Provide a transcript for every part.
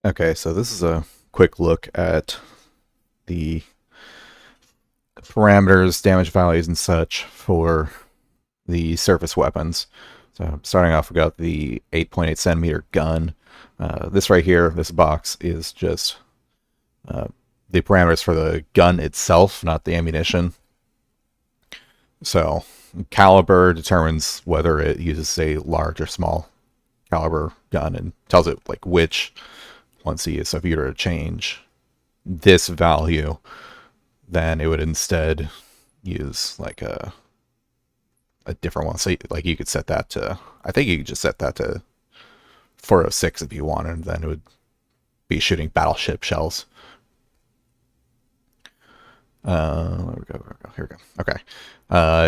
Okay, so this is a quick look at the parameters, damage values, and such for the surface weapons. So starting off, we got the 8.8 centimeter gun. This right here, this box, is just uh, the parameters for the gun itself, not the ammunition. So caliber determines whether it uses a large or small caliber gun and tells it like which ones to use. So if you were to change this value, then it would instead use like a different one. So like you could set that to, I think you could just set that to 406 if you wanted, and then it would be shooting battleship shells. Here we go. Okay.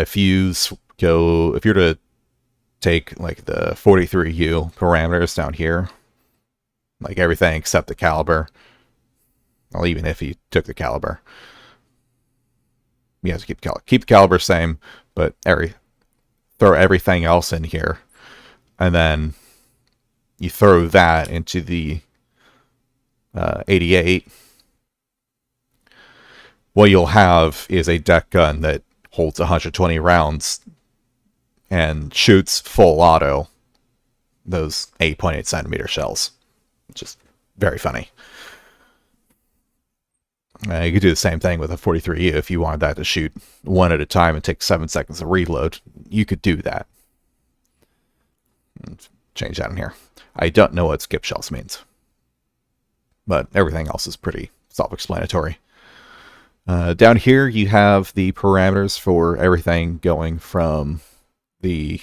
If you're to take like the 43U parameters down here, like everything except the caliber, well, even if you took the caliber, you have to keep the caliber same, but throw everything else in here, and then you throw that into the 88. What you'll have is a deck gun that holds 120 rounds and shoots full auto those 8.8 centimeter shells, which is very funny. You could do the same thing with a 43U if you wanted that to shoot one at a time and take 7 seconds to reload. You could do that. Let's change that in here. I don't know what skip shells means, but everything else is pretty self-explanatory. Down here, you have the parameters for everything going from the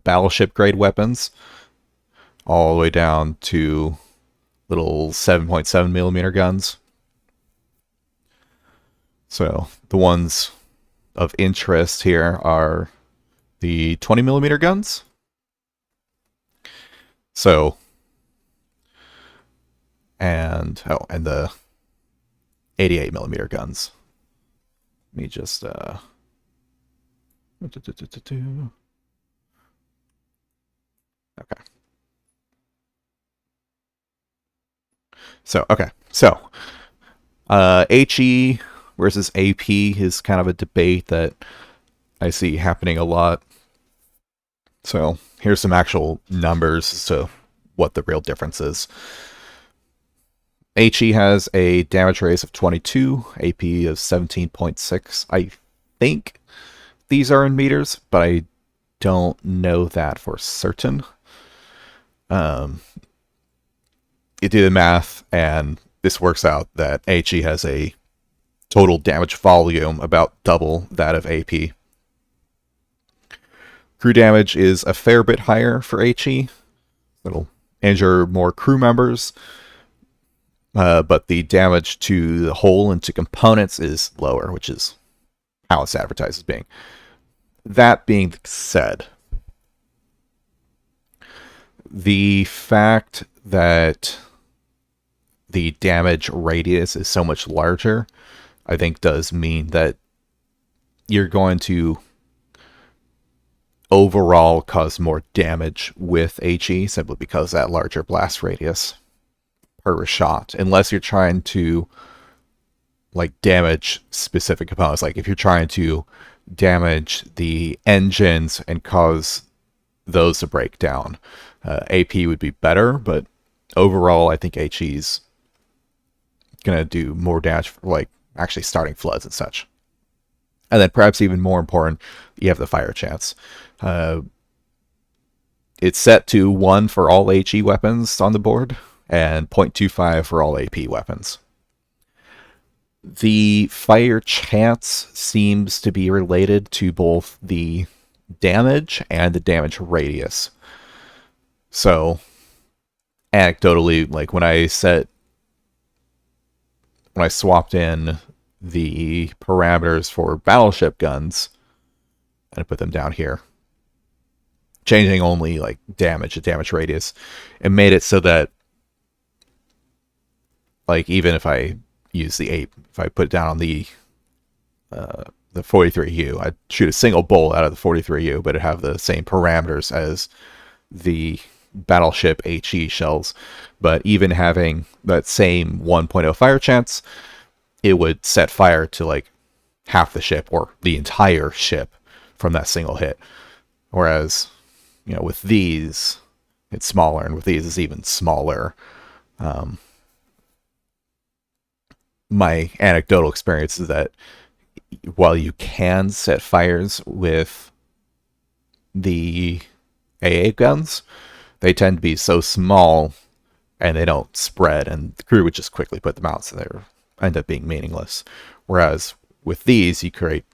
battleship grade weapons all the way down to little 7.7 millimeter guns. So the ones of interest here are the 20 millimeter guns. So, and the 88 millimeter guns. Let me just okay. So HE versus AP is kind of a debate that I see happening a lot. So here's some actual numbers as to what the real difference is. HE has a damage radius of 22, AP of 17.6. I think these are in meters, but I don't know that for certain. You do the math, and this works out that HE has a total damage volume about double that of AP. Crew damage is a fair bit higher for HE. It'll injure more crew members, but the damage to the hull and to components is lower, which is how it's advertised as being. That being said, the fact that the damage radius is so much larger, I think does mean that you're going to overall cause more damage with HE simply because that larger blast radius per shot, unless you're trying to like damage specific components. Like if you're trying to damage the engines and cause those to break down, AP would be better, but overall I think HE's gonna do more damage for like actually starting floods and such. And then perhaps even more important, you have the fire chance. It's set to 1 for all HE weapons on the board and 0.25 for all AP weapons. The fire chance seems to be related to both the damage and the damage radius. So anecdotally, like when I swapped in the parameters for battleship guns, and I put them down here, changing only like damage to damage radius, it made it so that like even if I use the 8, if I put it down on the 43U, I'd shoot a single bolt out of the 43U, but it'd have the same parameters as the battleship HE shells, but even having that same 1.0 fire chance, it would set fire to like half the ship or the entire ship from that single hit. Whereas, with these, it's smaller, and with these, it's even smaller. My anecdotal experience is that while you can set fires with the AA guns, they tend to be so small and they don't spread, and the crew would just quickly put them out, so they end up being meaningless. Whereas with these, you create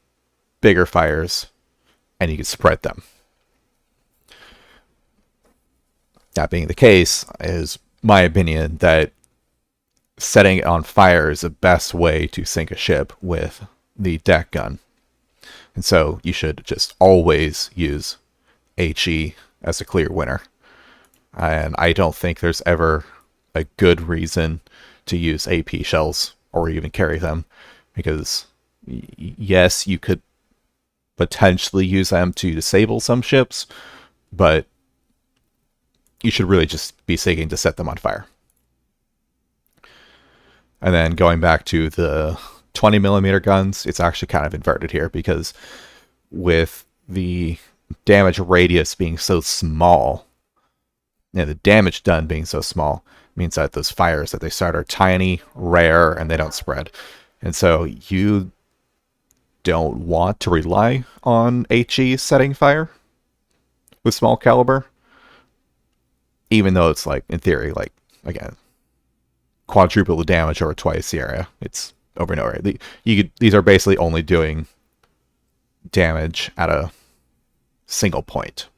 bigger fires and you can spread them. That being the case, is my opinion that setting it on fire is the best way to sink a ship with the deck gun. And so you should just always use HE as a clear winner. And I don't think there's ever a good reason to use AP shells or even carry them, because yes, you could potentially use them to disable some ships, but you should really just be seeking to set them on fire. And then going back to the 20 millimeter guns, it's actually kind of inverted here, because with the damage radius being so small, and the damage done being so small, means that those fires that they start are tiny, rare, and they don't spread. And so you don't want to rely on HE setting fire with small caliber, even though it's like, in theory, like, again, quadruple the damage over twice the area. It's over and over. These are basically only doing damage at a single point.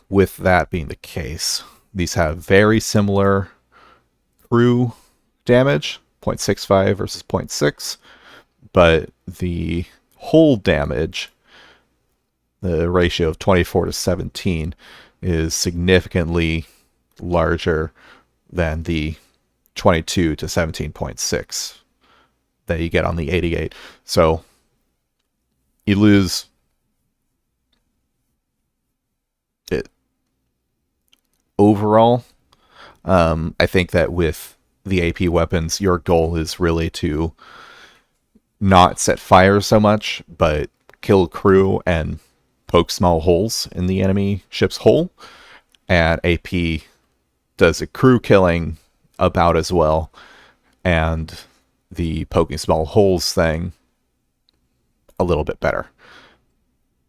With that being the case, these have very similar crew damage, 0.65 versus 0.6, but the hull damage, the ratio of 24 to 17, is significantly larger than the 22 to 17.6 that you get on the 88. So you lose it overall. I think that with the AP weapons, your goal is really to not set fire so much, but kill crew and poke small holes in the enemy ship's hull. And AP does a crew killing about as well, and the poking small holes thing a little bit better.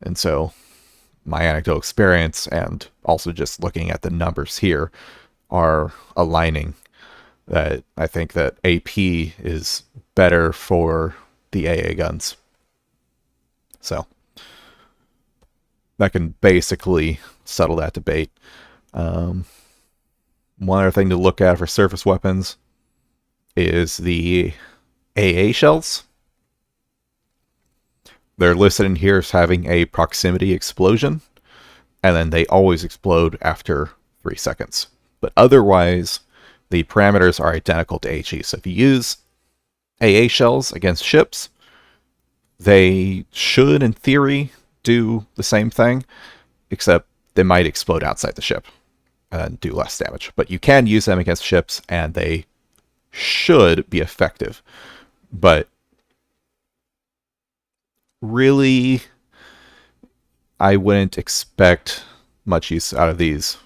And so my anecdotal experience, and also just looking at the numbers here, are aligning that I think that AP is better for the AA guns. So that can basically settle that debate. One other thing to look at for surface weapons is the AA shells. They're listed in here as having a proximity explosion, and then they always explode after 3 seconds. But otherwise, the parameters are identical to HE. So if you use AA shells against ships, they should, in theory, do the same thing, except they might explode outside the ship and do less damage. But you can use them against ships, and they should be effective. But really, I wouldn't expect much use out of these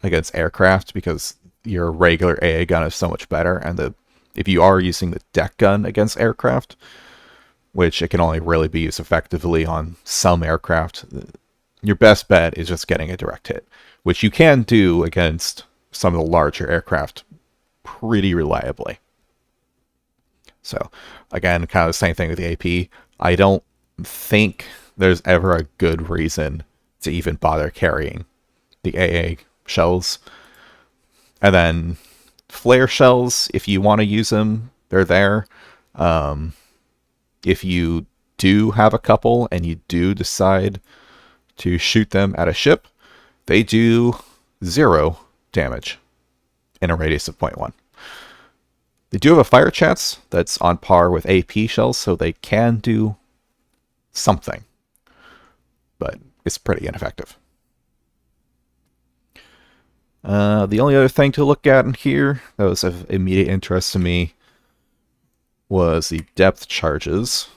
against aircraft, because your regular AA gun is so much better. And if you are using the deck gun against aircraft, which it can only really be used effectively on some aircraft, your best bet is just getting a direct hit, which you can do against some of the larger aircraft pretty reliably. So again, kind of the same thing with the AP. I don't think there's ever a good reason to even bother carrying the AA shells. And then flare shells, if you want to use them, they're there. If you do have a couple and you do decide to shoot them at a ship, they do 0 damage in a radius of 0.1. They do have a fire chance that's on par with AP shells, so they can do something. But is pretty ineffective. The only other thing to look at in here that was of immediate interest to me was the depth charges.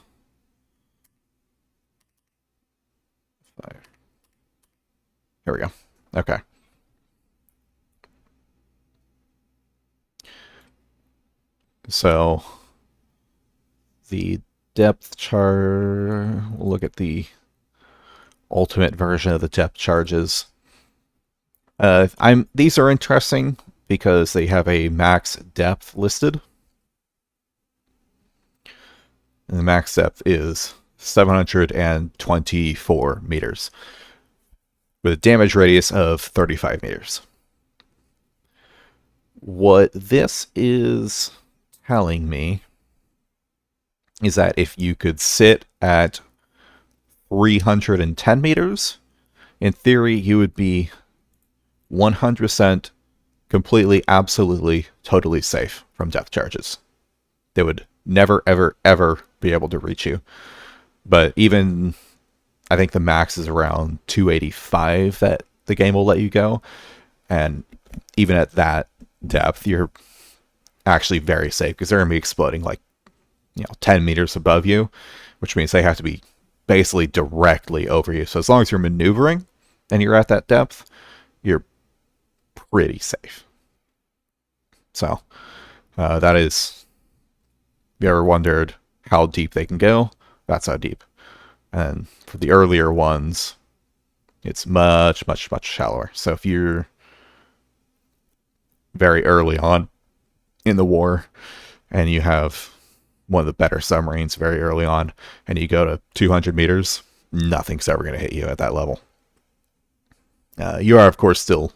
Here we go. Okay. So the depth chart, we'll look at the ultimate version of the depth charges. These are interesting because they have a max depth listed. And the max depth is 724 meters with a damage radius of 35 meters. What this is telling me is that if you could sit at 310 meters, in theory, you would be 100% completely, absolutely, totally safe from depth charges. They would never, ever, ever be able to reach you. But even, I think the max is around 285 that the game will let you go. And even at that depth, you're actually very safe because they're going to be exploding like 10 meters above you, which means they have to be basically directly over you. So as long as you're maneuvering and you're at that depth, you're pretty safe. So that is, if you ever wondered how deep they can go, that's how deep. And for the earlier ones, it's much, much, much shallower. So if you're very early on in the war and you have one of the better submarines very early on and you go to 200 meters, nothing's ever going to hit you at that level. You are, of course, still,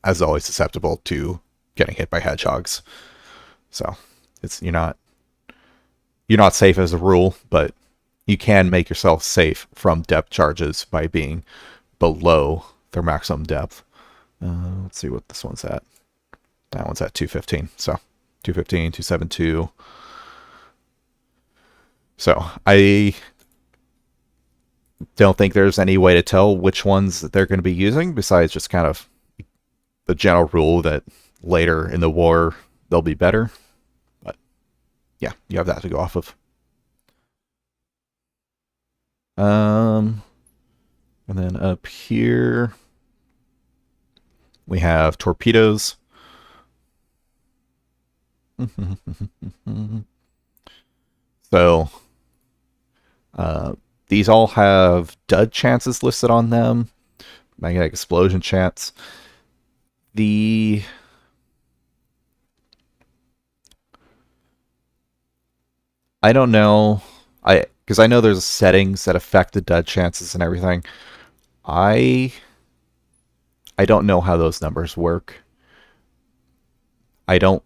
as always, susceptible to getting hit by hedgehogs. So you're not safe as a rule, but you can make yourself safe from depth charges by being below their maximum depth. Let's see what this one's at. That one's at 215. So 215, 272. So I don't think there's any way to tell which ones that they're going to be using besides just kind of the general rule that later in the war they'll be better. But yeah, you have that to go off of. And then up here we have torpedoes. So these all have dud chances listed on them, magnetic explosion chance. I don't know, because I know there's settings that affect the dud chances and everything. I don't know how those numbers work. I don't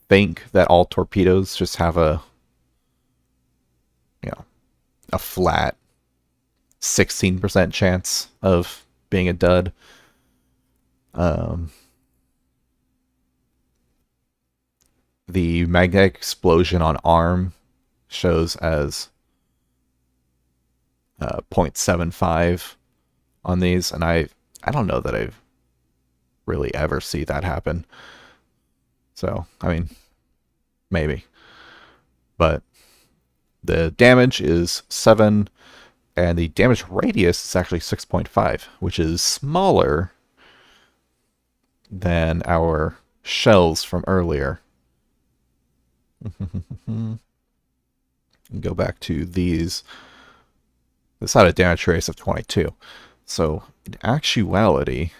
think that all torpedoes just have a flat 16% chance of being a dud. The magnetic explosion on arm shows as 0.75 on these, and I don't know that I've really ever see that happen. So, I mean, maybe. But the damage is 7, and the damage radius is actually 6.5, which is smaller than our shells from earlier. Go back to these. This had a damage radius of 22. So, in actuality,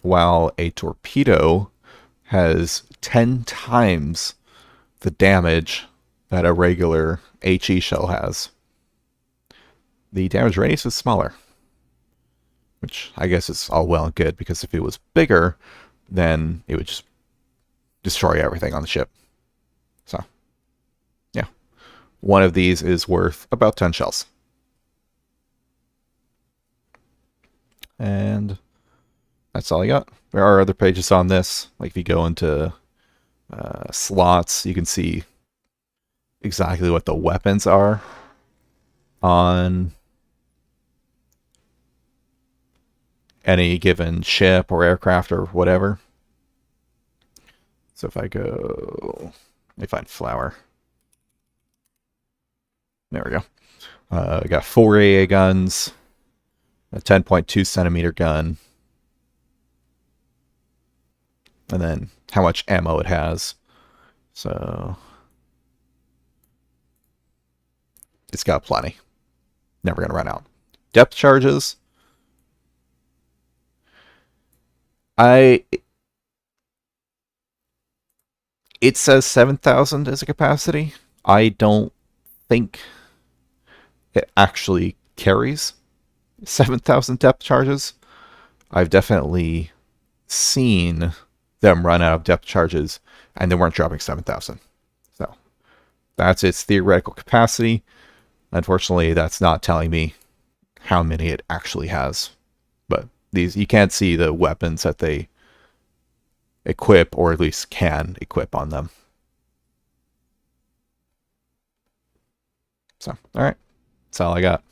while a torpedo has 10 times the damage that a regular HE shell has, the damage radius is smaller. Which I guess is all well and good, because if it was bigger, then it would just destroy everything on the ship. So, yeah. One of these is worth about 10 shells. And that's all I got. There are other pages on this. Like if you go into slots, you can see exactly what the weapons are on any given ship or aircraft or whatever. So if I go, let me find flour. There we go. I got 4 AA guns, a 10.2 centimeter gun, and then how much ammo it has. So it's got plenty. Never going to run out. Depth charges. It says 7,000 as a capacity. I don't think it actually carries 7,000 depth charges. I've definitely seen them run out of depth charges and they weren't dropping 7,000. So that's its theoretical capacity. Unfortunately, that's not telling me how many it actually has. But these, you can't see the weapons that they equip, or at least can equip on them. So, all right. That's all I got.